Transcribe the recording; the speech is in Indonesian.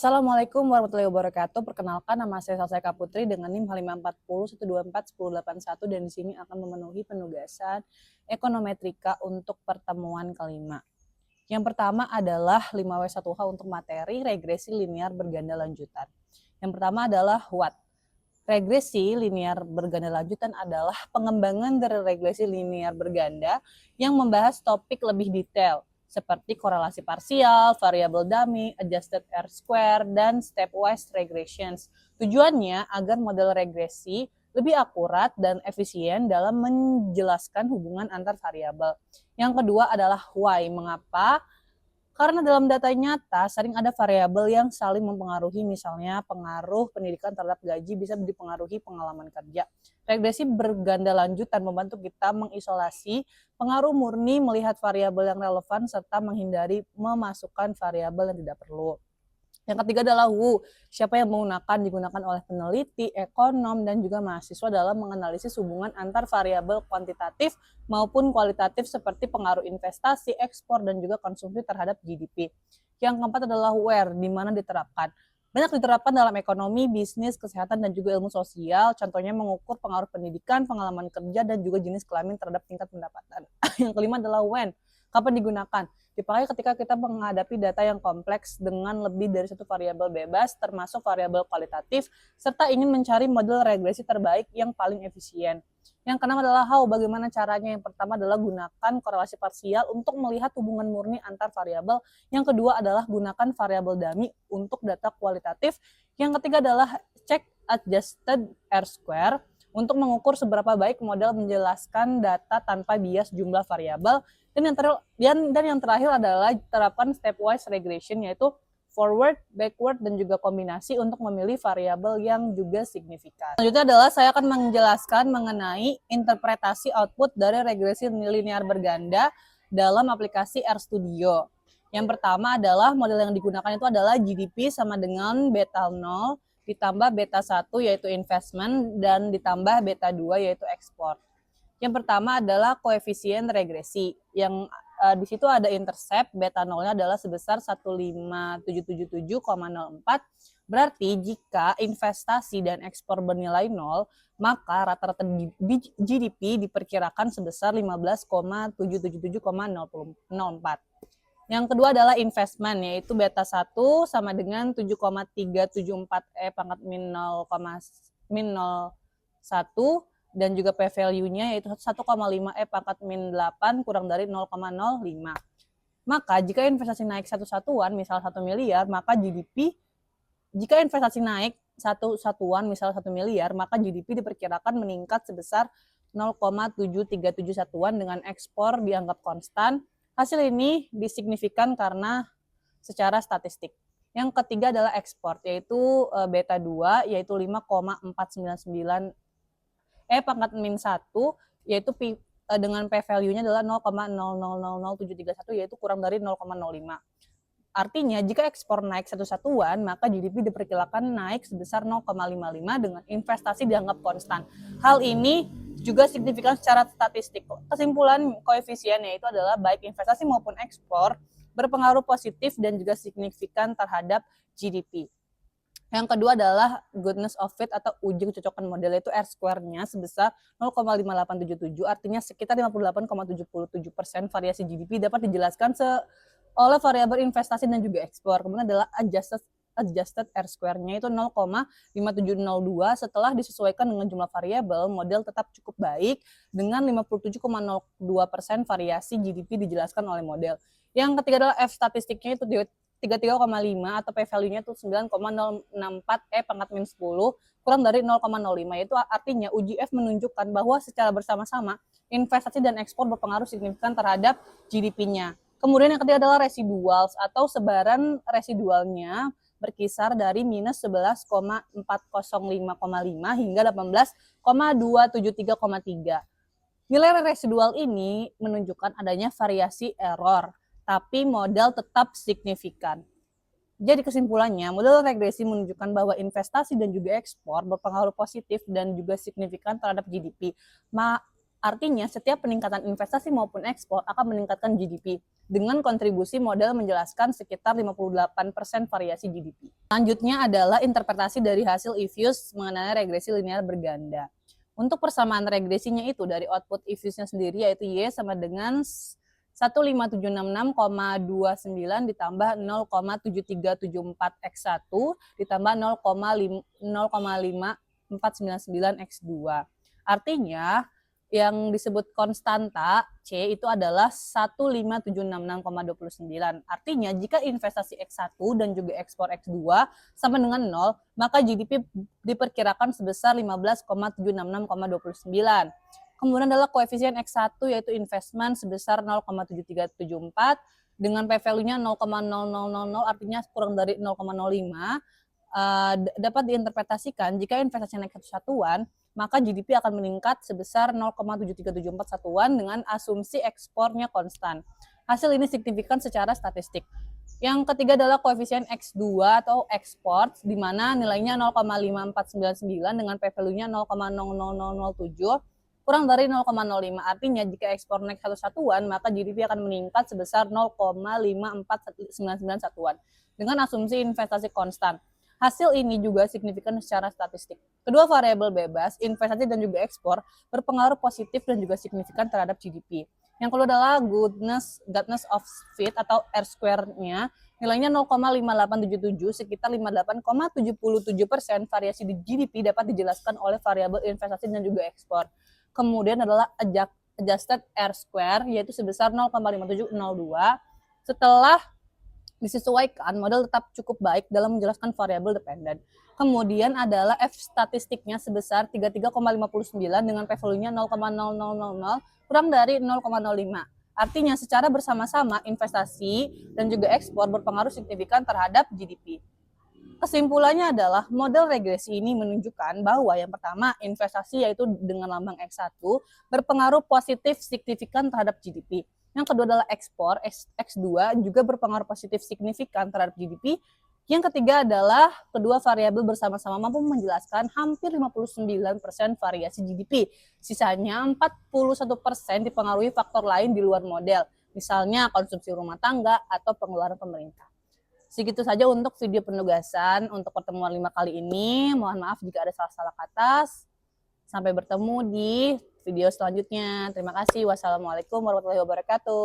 Assalamualaikum warahmatullahi wabarakatuh. Perkenalkan, nama saya Salsa Eka Putri dengan NIM 540 124 1081 dan di sini akan memenuhi penugasan ekonometrika untuk pertemuan kelima. Yang pertama adalah 5W1H untuk materi regresi linear berganda lanjutan. Yang pertama adalah what? Regresi linear berganda lanjutan adalah pengembangan dari regresi linear berganda yang membahas topik lebih detail seperti korelasi parsial, variabel dummy, adjusted R-square, dan stepwise regressions. Tujuannya agar model regresi lebih akurat dan efisien dalam menjelaskan hubungan antar variabel. Yang kedua adalah why. Mengapa? Karena dalam data nyata sering ada variabel yang saling mempengaruhi, misalnya pengaruh pendidikan terhadap gaji bisa dipengaruhi pengalaman kerja. Regresi berganda lanjutan membantu kita mengisolasi pengaruh murni, melihat variabel yang relevan, serta menghindari memasukkan variabel yang tidak perlu. Yang ketiga adalah who, siapa yang digunakan oleh peneliti, ekonom, dan juga mahasiswa dalam menganalisis hubungan antar variabel kuantitatif maupun kualitatif seperti pengaruh investasi, ekspor, dan juga konsumsi terhadap GDP. Yang keempat adalah where, di mana diterapkan. Banyak diterapkan dalam ekonomi, bisnis, kesehatan, dan juga ilmu sosial. Contohnya mengukur pengaruh pendidikan, pengalaman kerja, dan juga jenis kelamin terhadap tingkat pendapatan. Yang kelima adalah when, kapan digunakan. Dipakai ketika kita menghadapi data yang kompleks dengan lebih dari satu variabel bebas, termasuk variabel kualitatif, serta ingin mencari model regresi terbaik yang paling efisien. Yang keenam adalah how, bagaimana caranya. Yang pertama adalah gunakan korelasi parsial untuk melihat hubungan murni antar variabel. Yang kedua adalah gunakan variabel dummy untuk data kualitatif. Yang ketiga adalah cek adjusted R-square untuk mengukur seberapa baik model menjelaskan data tanpa bias jumlah variabel. Dan yang terakhir adalah terapkan stepwise regression, yaitu forward, backward, dan juga kombinasi untuk memilih variabel yang juga signifikan. Selanjutnya adalah saya akan menjelaskan mengenai interpretasi output dari regresi linear berganda dalam aplikasi RStudio. Yang pertama adalah model yang digunakan itu adalah GDP sama dengan beta 0 ditambah beta 1 yaitu investment dan ditambah beta 2 yaitu ekspor. Yang pertama adalah koefisien regresi. Yang di situ ada intercept, beta 0-nya adalah sebesar 15777,04. Berarti jika investasi dan ekspor bernilai 0, maka rata-rata GDP diperkirakan sebesar 15,777,04. Yang kedua adalah investment, yaitu beta 1 sama dengan 7,374 E pangkat min 0,1 dan juga p-value-nya yaitu 1,5 E pangkat min 8 kurang dari 0,05. Maka jika investasi naik satu satuan, misal 1 miliar, maka GDP, jika investasi naik satu satuan, misal 1 miliar, maka GDP diperkirakan meningkat sebesar 0,737 satuan dengan ekspor dianggap konstan. Hasil ini disignifikan karena secara statistik. Yang ketiga adalah ekspor, yaitu beta 2, yaitu 5,499 E pangkat min 1, yaitu dengan p-value-nya adalah 0,000731, yaitu kurang dari 0,05. Artinya, jika ekspor naik satu satuan, maka GDP diperkirakan naik sebesar 0,55 dengan investasi dianggap konstan. Hal ini juga signifikan secara statistik. Kesimpulan koefisiennya itu adalah baik investasi maupun ekspor berpengaruh positif dan juga signifikan terhadap GDP. Yang kedua adalah goodness of fit atau uji kecocokan model, itu R-square-nya sebesar 0,5877, artinya sekitar 58,77% variasi GDP dapat dijelaskan oleh variabel investasi dan juga ekspor. Kemudian adalah adjusted R-square-nya itu 0,5702, setelah disesuaikan dengan jumlah variabel, model tetap cukup baik dengan 57,02% variasi GDP dijelaskan oleh model. Yang ketiga adalah F statistiknya itu 33,5 atau p-value-nya itu 9,064 E pangkat min 10 kurang dari 0,05. Itu artinya uji F menunjukkan bahwa secara bersama-sama investasi dan ekspor berpengaruh signifikan terhadap GDP-nya. Kemudian yang ketiga adalah residuals atau sebaran residualnya berkisar dari minus 11,405,5 hingga 18,273,3. Nilai residual ini menunjukkan adanya variasi error, tapi model tetap signifikan. Jadi kesimpulannya, model regresi menunjukkan bahwa investasi dan juga ekspor berpengaruh positif dan juga signifikan terhadap GDP. Artinya, setiap peningkatan investasi maupun ekspor akan meningkatkan GDP dengan kontribusi modal menjelaskan sekitar 58% variasi GDP. Selanjutnya adalah interpretasi dari hasil Ifyus mengenai regresi linear berganda. Untuk persamaan regresinya itu dari output Ifyusnya sendiri yaitu Y sama dengan 15766,29 ditambah 0,7374 X1 ditambah 0,5499 X2. Artinya yang disebut konstanta C itu adalah 15766,29. Artinya jika investasi X1 dan juga ekspor X2 sama dengan 0, maka GDP diperkirakan sebesar 15,766,29. Kemudian adalah koefisien X1 yaitu investment sebesar 0,7374 dengan P value-nya 0,0000 artinya kurang dari 0,05. Dapat diinterpretasikan jika investasi naik satu satuan, maka GDP akan meningkat sebesar 0,7374 satuan dengan asumsi ekspornya konstan. Hasil ini signifikan secara statistik. Yang ketiga adalah koefisien X2 atau ekspor, di mana nilainya 0,5499 dengan P value-nya 0,00007 kurang dari 0,05. Artinya jika ekspor naik satu satuan, maka GDP akan meningkat sebesar 0,5499 satuan dengan asumsi investasi konstan. Hasil ini juga signifikan secara statistik. Kedua variabel bebas, investasi dan juga ekspor, berpengaruh positif dan juga signifikan terhadap GDP. Yang kedua adalah goodness of fit atau R-square-nya, nilainya 0,5877, sekitar 58,77% variasi di GDP dapat dijelaskan oleh variabel investasi dan juga ekspor. Kemudian adalah adjusted R-square, yaitu sebesar 0,5702. Setelah disesuaikan, model tetap cukup baik dalam menjelaskan variabel dependen. Kemudian adalah F statistiknya sebesar 33,59 dengan P value-nya 0,0000 kurang dari 0,05. Artinya secara bersama-sama investasi dan juga ekspor berpengaruh signifikan terhadap GDP. Kesimpulannya adalah model regresi ini menunjukkan bahwa yang pertama investasi yaitu dengan lambang X1 berpengaruh positif signifikan terhadap GDP. Yang kedua adalah ekspor, X2 juga berpengaruh positif signifikan terhadap GDP. Yang ketiga adalah kedua variabel bersama-sama mampu menjelaskan hampir 59% variasi GDP. Sisanya 41% dipengaruhi faktor lain di luar model, misalnya konsumsi rumah tangga atau pengeluaran pemerintah. Segitu saja untuk video penugasan untuk pertemuan 5 kali ini. Mohon maaf jika ada salah-salah kata. Sampai bertemu di video selanjutnya. Terima kasih. Wassalamualaikum warahmatullahi wabarakatuh.